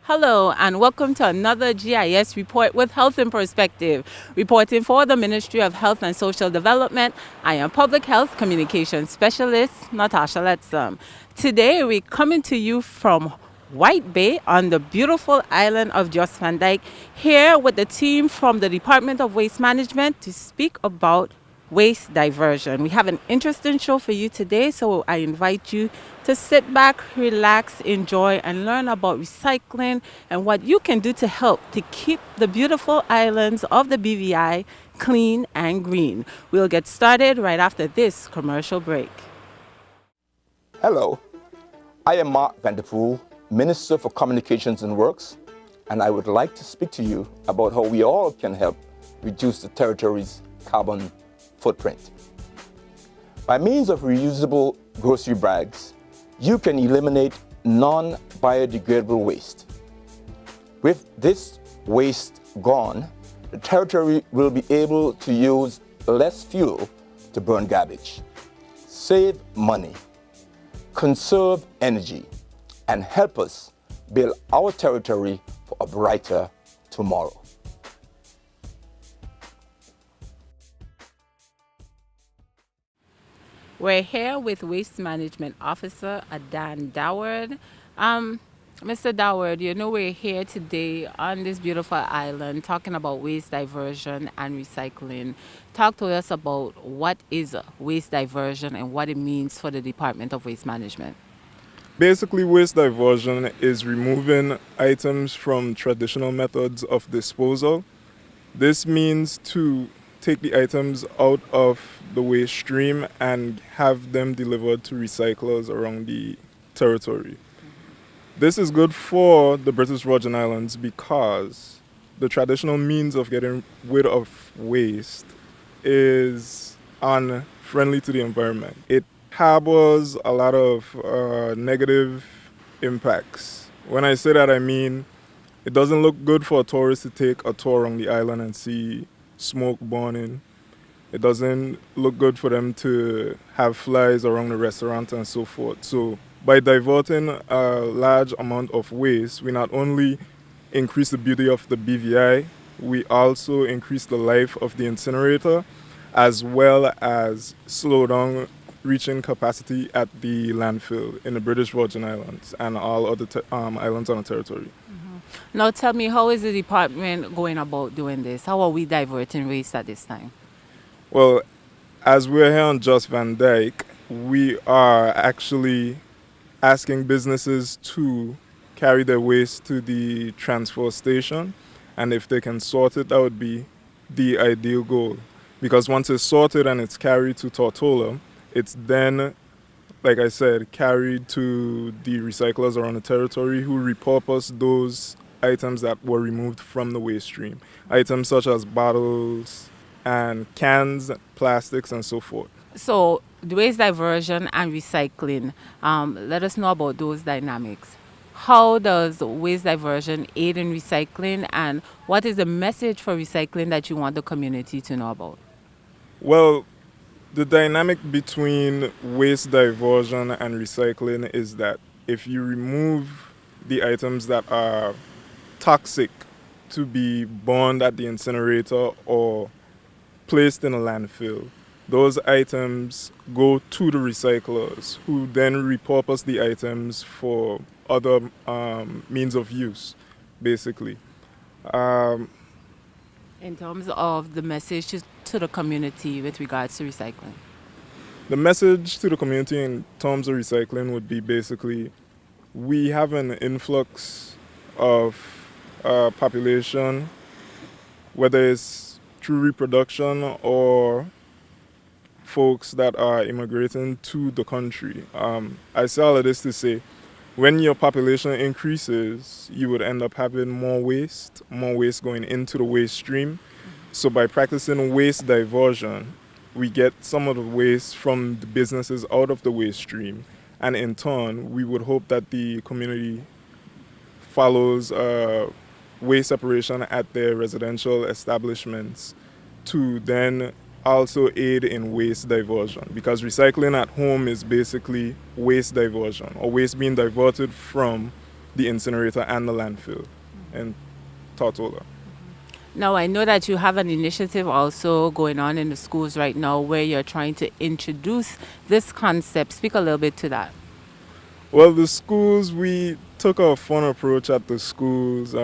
Hello, and welcome to another GIS report with Health in Perspective. Reporting for the Ministry of Health and Social Development, I am Public Health Communications Specialist Natasha Letzum. Today, we're coming to you from White Bay on the beautiful island of Jost van Dyke, here with the team from the Department of Waste Management to speak about waste diversion. We have an interesting show for you today, so I invite you to sit back, relax, enjoy, and learn about recycling and what you can do to help to keep the beautiful islands of the BVI clean and green. We'll get started right after this commercial break. Hello, I am Mark Vanderpool, Minister for Communications and Works, and I would like to speak to you about how we all can help reduce the territory's carbon footprint. By means of reusable grocery bags, you can eliminate non-biodegradable waste. With this waste gone, the territory will be able to use less fuel to burn garbage, save money, conserve energy, and help us build our territory for a brighter tomorrow. We're here with Waste Management Officer Adan Doward. Mr. Doward, you know we're here today on this beautiful island talking about waste diversion and recycling. Talk to us about what is waste diversion and what it means for the Department of Waste Management. Basically, waste diversion is removing items from traditional methods of disposal. This means to take the items out of the waste stream and have them delivered to recyclers around the territory. This is good for the British Virgin Islands because the traditional means of getting rid of waste is unfriendly to the environment. It harbors a lot of negative impacts. When I say that, I mean it doesn't look good for a tourist to take a tour around the island and see smoke burning. It doesn't look good for them to have flies around the restaurant and so forth. So by diverting a large amount of waste, we not only increase the beauty of the BVI, we also increase the life of the incinerator, as well as slow down reaching capacity at the landfill in the British Virgin Islands and all other islands on the territory. Now tell me, how is the department going about doing this? How are we diverting waste at this time? Well, as we're here on Jost van Dyke, we are actually asking businesses to carry their waste to the transfer station, and if they can sort it, that would be the ideal goal. Because once it's sorted and it's carried to Tortola, it's then, like I said, carried to the recyclers around the territory who repurpose those items that were removed from the waste stream. Items such as bottles and cans, plastics, and so forth. So, the waste diversion and recycling, let us know about those dynamics. How does waste diversion aid in recycling, and what is the message for recycling that you want the community to know about? Well, the dynamic between waste diversion and recycling is that if you remove the items that are toxic to be burned at the incinerator or placed in a landfill, those items go to the recyclers who then repurpose the items for other means of use, basically. In terms of the message to the community with regards to recycling? The message to the community in terms of recycling would be basically we have an influx of population, whether it's through reproduction or folks that are immigrating to the country. I say all of this to say, when your population increases, you would end up having more waste going into the waste stream. So by practicing waste diversion, we get some of the waste from the businesses out of the waste stream. And in turn, we would hope that the community follows waste separation at their residential establishments to then also aid in waste diversion, because recycling at home is basically waste diversion, or waste being diverted from the incinerator and the landfill in Tortola. Now, I know that you have an initiative also going on in the schools right now where you're trying to introduce this concept. Speak a little bit to that. Well, the schools, we took a fun approach at the schools.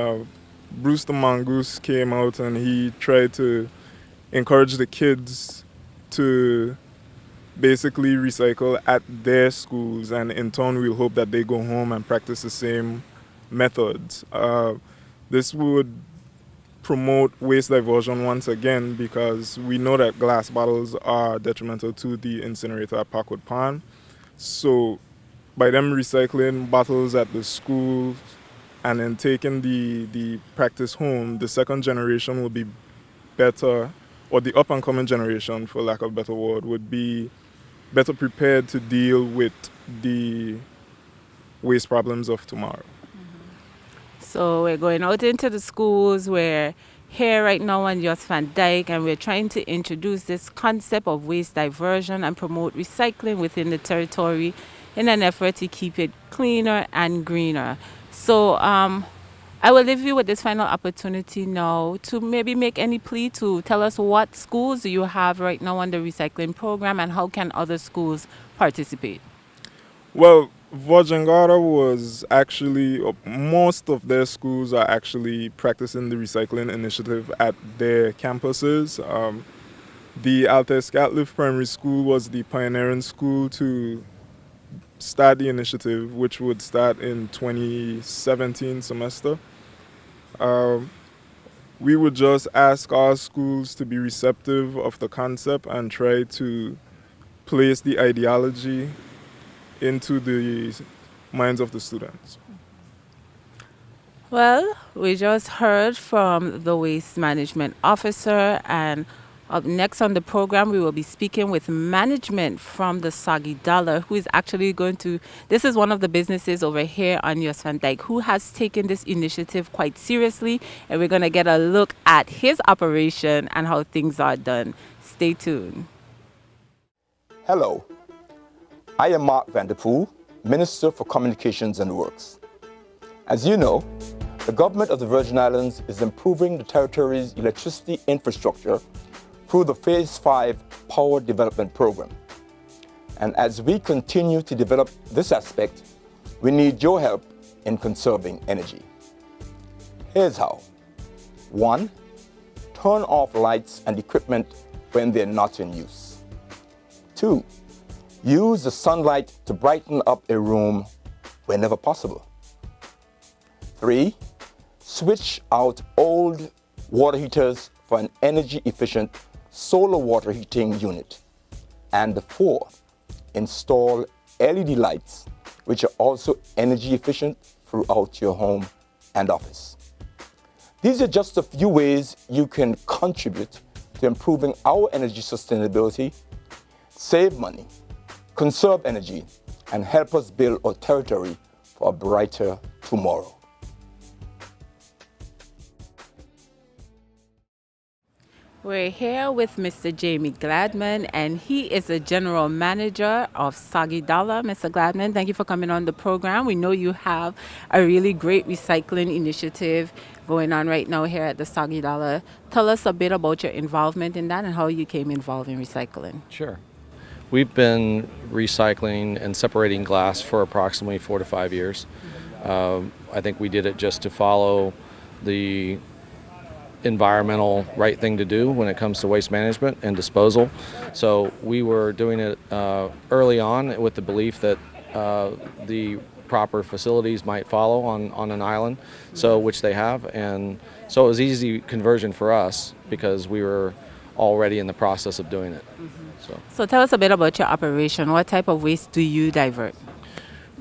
Bruce the Mongoose came out and he tried to encourage the kids to basically recycle at their schools, and in turn we'll hope that they go home and practice the same methods. This would promote waste diversion once again, because we know that glass bottles are detrimental to the incinerator at Parkwood Pond. So by them recycling bottles at the schools and then taking the practice home, the second generation will be better, or the up and coming generation, for lack of a better word, would be better prepared to deal with the waste problems of tomorrow. So we're going out into the schools. We're here right now on Jost van Dyke, and we're trying to introduce this concept of waste diversion and promote recycling within the territory in an effort to keep it cleaner and greener. So I will leave you with this final opportunity now to maybe make any plea to tell us what schools you have right now on the recycling program and how can other schools participate. Well, Vojangara was actually, most of their schools are actually practicing the recycling initiative at their campuses. The Altes Catliff Primary School was the pioneering school to start the initiative, which would start in 2017 semester. We would just ask our schools to be receptive of the concept and try to place the ideology into the minds of the students. Well, we just heard from the waste management officer, and up next on the program, we will be speaking with management from the Soggy Dollar, who is actually going to, this is one of the businesses over here on Jost van Dyke, who has taken this initiative quite seriously, and we're going to get a look at his operation and how things are done. Stay tuned. Hello, I am Mark van der Poel, Minister for Communications and Works. As you know, the government of the Virgin Islands is improving the territory's electricity infrastructure through the Phase 5 Power Development Program. And as we continue to develop this aspect, we need your help in conserving energy. Here's how. 1. Turn off lights and equipment when they're not in use. 2. Use the sunlight to brighten up a room whenever possible. 3. Switch out old water heaters for an energy-efficient solar water heating unit. And 4. Install LED lights, which are also energy efficient throughout your home and office. These are just a few ways you can contribute to improving our energy sustainability, save money, conserve energy, and help us build our territory for a brighter tomorrow. We're here with Mr. Jamie Gladman, and he is the general manager of Soggy Dollar. Mr. Gladman, thank you for coming on the program. We know you have a really great recycling initiative going on right now here at the Soggy Dollar. Tell us a bit about your involvement in that and how you came involved in recycling. Sure. We've been recycling and separating glass for approximately 4 to 5 years. I think we did it just to follow the environmental right thing to do when it comes to waste management and disposal. So we were doing it early on with the belief that the proper facilities might follow on an island, so which they have, and so it was easy conversion for us because we were already in the process of doing it. So tell us a bit about your operation. What type of waste do you divert?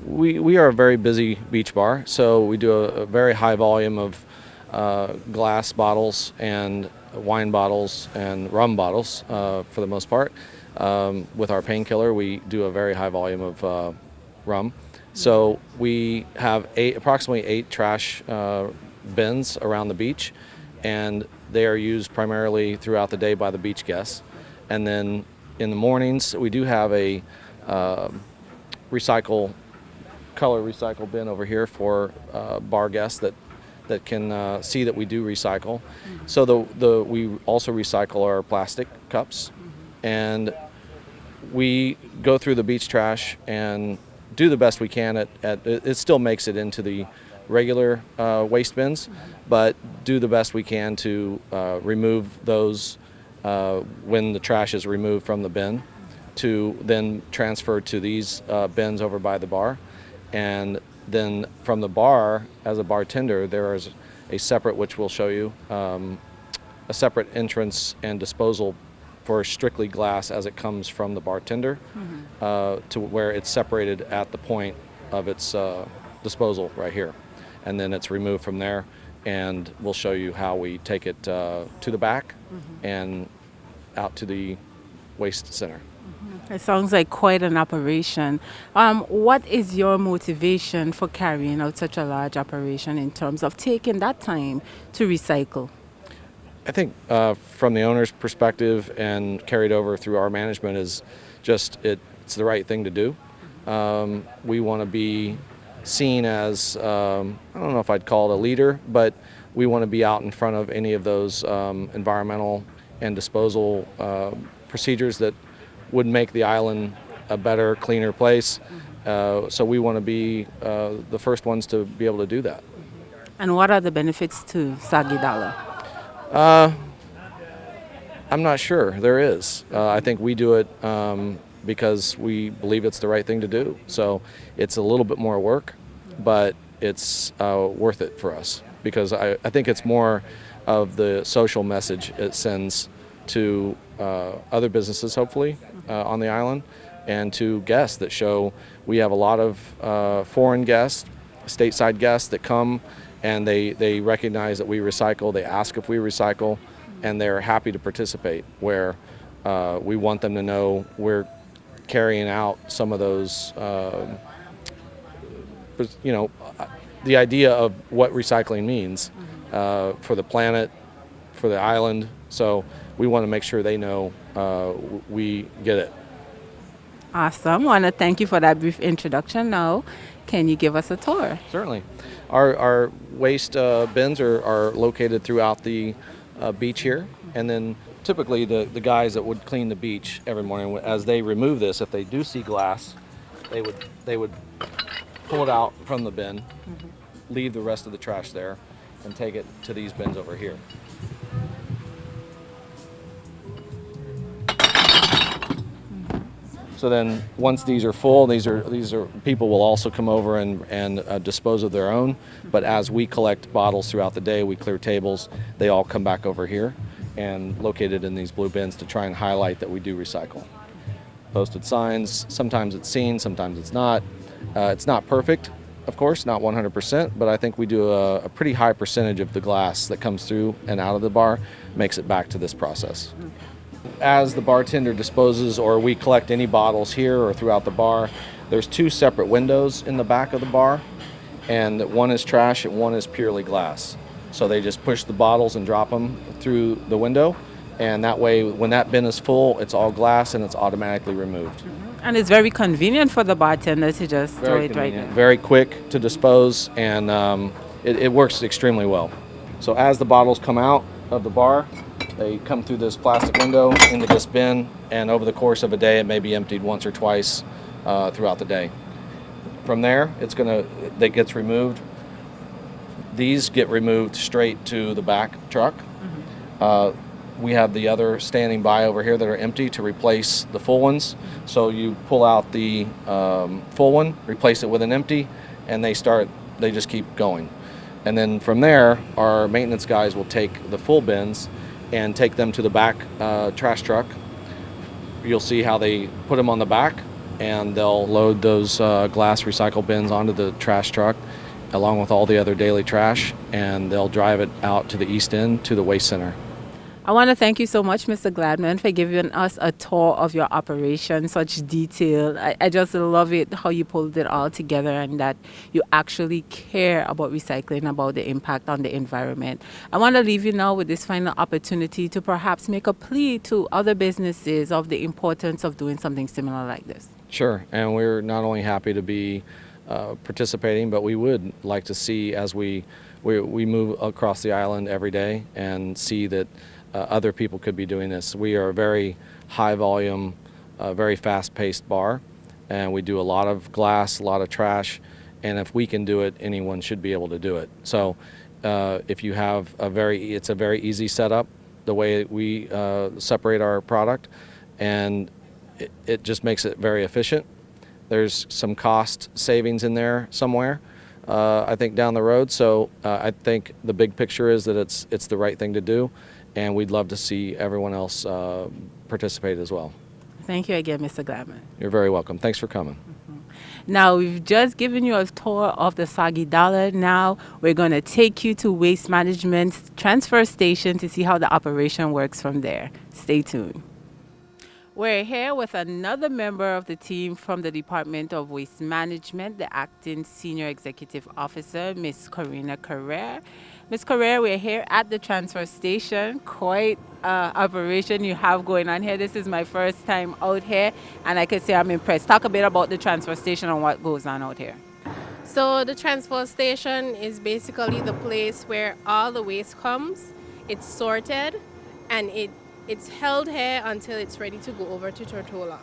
We are a very busy beach bar, so we do a very high volume of glass bottles and wine bottles and rum bottles for the most part. With our painkiller, we do a very high volume of rum. So we have approximately 8 trash bins around the beach, and they are used primarily throughout the day by the beach guests. And then in the mornings, we do have a recycle color recycle bin over here for bar guests that can see that we do recycle. So we also recycle our plastic cups, and we go through the beach trash and do the best we can at it still makes it into the regular waste bins, but do the best we can to remove those when the trash is removed from the bin, to then transfer to these bins over by the bar. And then from the bar, as a bartender, there is a separate, which we'll show you, a separate entrance and disposal for strictly glass as it comes from the bartender, to where it's separated at the point of its disposal right here. And then it's removed from there, and we'll show you how we take it to the back and out to the waste center. It sounds like quite an operation. What is your motivation for carrying out such a large operation in terms of taking that time to recycle? I think from the owner's perspective and carried over through our management is just it's the right thing to do. We want to be seen as, I don't know if I'd call it a leader, but we want to be out in front of any of those environmental and disposal procedures that would make the island a better, cleaner place. So we want to be the first ones to be able to do that. And what are the benefits to Sagidala? I'm not sure. There is. I think we do it because we believe it's the right thing to do. So it's a little bit more work, but it's worth it for us, because I think it's more of the social message it sends to other businesses, hopefully, on the island, and to guests that show we have a lot of foreign guests, stateside guests that come, and they recognize that we recycle, they ask if we recycle, and they're happy to participate, where we want them to know we're carrying out some of those, the idea of what recycling means for the planet, for the island. So we want to make sure they know we get it. Awesome. I want to thank you for that brief introduction. Now, can you give us a tour? Certainly. Our waste bins are located throughout the beach here, and then typically the guys that would clean the beach every morning, as they remove this, if they do see glass, they would pull it out from the bin, leave the rest of the trash there, and take it to these bins over here. So then, once these are full, these are people will also come over and dispose of their own. But as we collect bottles throughout the day, we clear tables. They all come back over here and located in these blue bins to try and highlight that we do recycle. Posted signs. Sometimes it's seen, sometimes it's not. It's not perfect, of course, not 100%. But I think we do a pretty high percentage of the glass that comes through and out of the bar makes it back to this process. As the bartender disposes, or we collect any bottles here or throughout the bar, there's two separate windows in the back of the bar, and one is trash and one is purely glass. So they just push the bottles and drop them through the window, and that way when that bin is full, it's all glass and it's automatically removed. And it's very convenient for the bartender to just throw it right there. Very quick to dispose, and it works extremely well. So as the bottles come out of the bar, they come through this plastic window into this bin, and over the course of a day, it may be emptied once or twice throughout the day. From there, that gets removed. These get removed straight to the back truck. We have the other standing by over here that are empty to replace the full ones. So you pull out the full one, replace it with an empty, and they just keep going. And then from there, our maintenance guys will take the full bins and take them to the back trash truck. You'll see how they put them on the back, and they'll load those glass recycle bins onto the trash truck along with all the other daily trash, and they'll drive it out to the east end to the waste center. I want to thank you so much, Mr. Gladman, for giving us a tour of your operation, such detail. I just love it, how you pulled it all together, and that you actually care about recycling, about the impact on the environment. I want to leave you now with this final opportunity to perhaps make a plea to other businesses of the importance of doing something similar like this. Sure, and we're not only happy to be participating, but we would like to see as we move across the island every day and see that other people could be doing this. We are a very high volume, very fast paced bar, and we do a lot of glass, a lot of trash, and if we can do it, anyone should be able to do it. So if you have it's a very easy setup, the way we separate our product, and it just makes it very efficient. There's some cost savings in there somewhere, I think, down the road. So I think the big picture is that it's the right thing to do, and we'd love to see everyone else participate as well. Thank you again, Mr. Gladman. You're very welcome. Thanks for coming. Now, we've just given you a tour of the Soggy Dollar. Now, we're going to take you to Waste Management's transfer station to see how the operation works from there. Stay tuned. We're here with another member of the team from the Department of Waste Management, the Acting Senior Executive Officer, Ms. Karina Karev. Ms. Karev, we're here at the transfer station. Quite operation you have going on here. This is my first time out here, and I can say I'm impressed. Talk a bit about the transfer station and what goes on out here. So the transfer station is basically the place where all the waste comes. It's sorted, and it's held here until it's ready to go over to Tortola.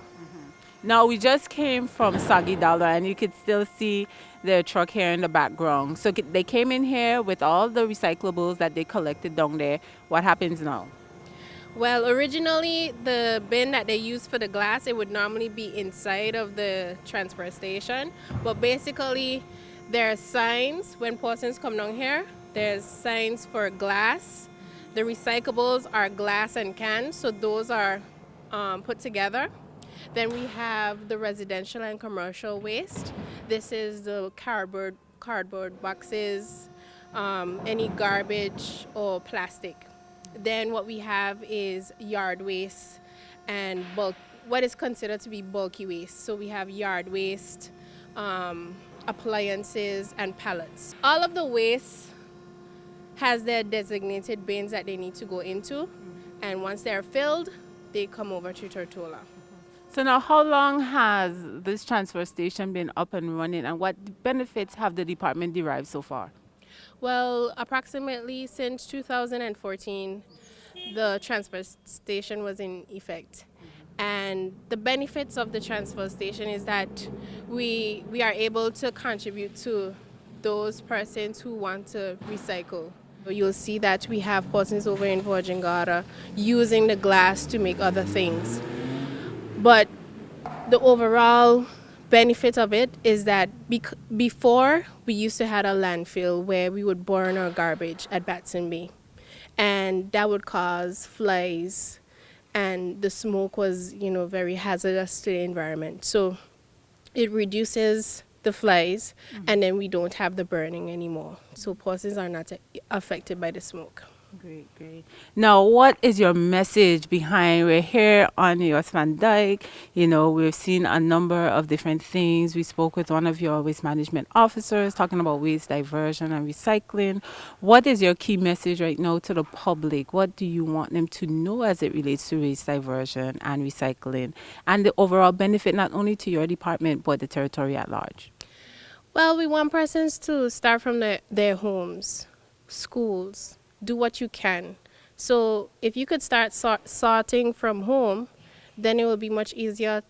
Now, we just came from Soggy Dollar, and you could still see their truck here in the background. So they came in here with all the recyclables that they collected down there. What happens now? Well, originally the bin that they use for the glass, it would normally be inside of the transfer station. But basically, there are signs when persons come down here. There's signs for glass. The recyclables are glass and cans, so those are put together. Then we have the residential and commercial waste. This is the cardboard boxes, any garbage or plastic. Then what we have is yard waste and what is considered to be bulky waste. So we have yard waste, appliances, and pallets. All of the waste has their designated bins that they need to go into, and once they're filled, they come over to Tortola. So now, how long has this transfer station been up and running, and what benefits have the department derived so far? Well, approximately since 2014, the transfer station was in effect. And the benefits of the transfer station is that we are able to contribute to those persons who want to recycle. You'll see that we have persons over in Virgin Gorda using the glass to make other things. But the overall benefit of it is that before we used to have a landfill where we would burn our garbage at Batson Bay, and that would cause flies, and the smoke was, very hazardous to the environment. So it reduces the flies, and then we don't have the burning anymore. So persons are not affected by the smoke. Great. Now, what is your message behind? We're here on Jost van Dyke. We've seen a number of different things. We spoke with one of your waste management officers talking about waste diversion and recycling. What is your key message right now to the public? What do you want them to know as it relates to waste diversion and recycling and the overall benefit not only to your department but the territory at large? Well, we want persons to start from their homes, schools. Do what you can. So if you could start sorting from home, then it will be much easier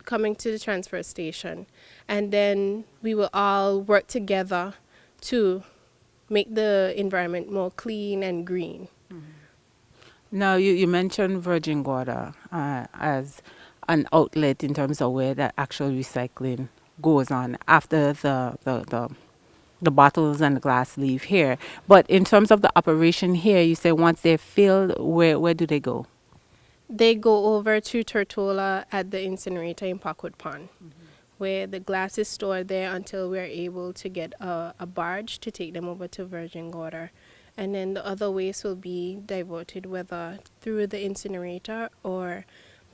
coming to the transfer station. And then we will all work together to make the environment more clean and green. Now, you mentioned Virgin Gorda as an outlet in terms of where the actual recycling goes on after the bottles and the glass leave here. But in terms of the operation here, you say once they're filled, where do they go? They go over to Tortola at the incinerator in Parkwood Pond, where the glass is stored there until we're able to get a barge to take them over to Virgin Gorda. And then the other waste will be diverted whether through the incinerator or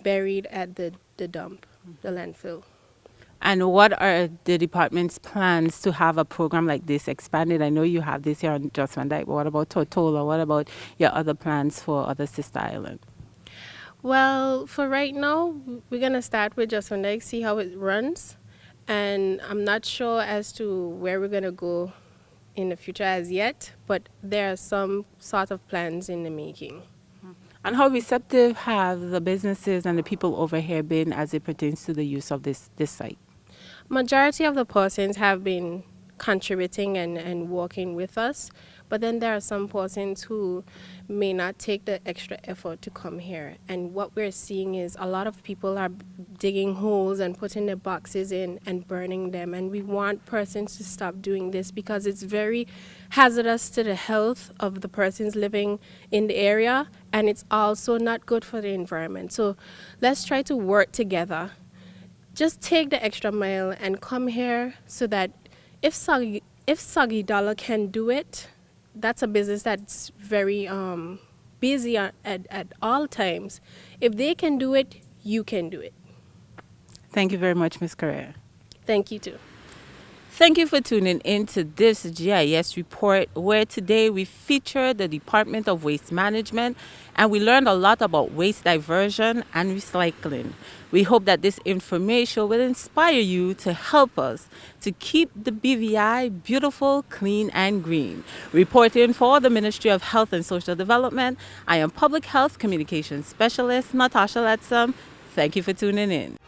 buried at the dump, the landfill. And what are the department's plans to have a program like this expanded? I know you have this here on Jost van Dyke, but what about Tortola? What about your other plans for other sister islands? Well, for right now, we're going to start with Jost van Dyke, see how it runs. And I'm not sure as to where we're going to go in the future as yet, but there are some sort of plans in the making. And how receptive have the businesses and the people over here been as it pertains to the use of this site? Majority of the persons have been contributing and working with us, but then there are some persons who may not take the extra effort to come here. And what we're seeing is a lot of people are digging holes and putting their boxes in and burning them. And we want persons to stop doing this because it's very hazardous to the health of the persons living in the area, and it's also not good for the environment. So let's try to work together. Just take the extra mile and come here so that if Soggy Dollar can do it, that's a business that's very busy at all times. If they can do it, you can do it. Thank you very much, Ms. Karev. Thank you too. Thank you for tuning in to this GIS report, where today we feature the Department of Waste Management and we learned a lot about waste diversion and recycling. We hope that this information will inspire you to help us to keep the BVI beautiful, clean, and green. Reporting for the Ministry of Health and Social Development, I am Public Health Communications Specialist Natasha Letzum. Thank you for tuning in.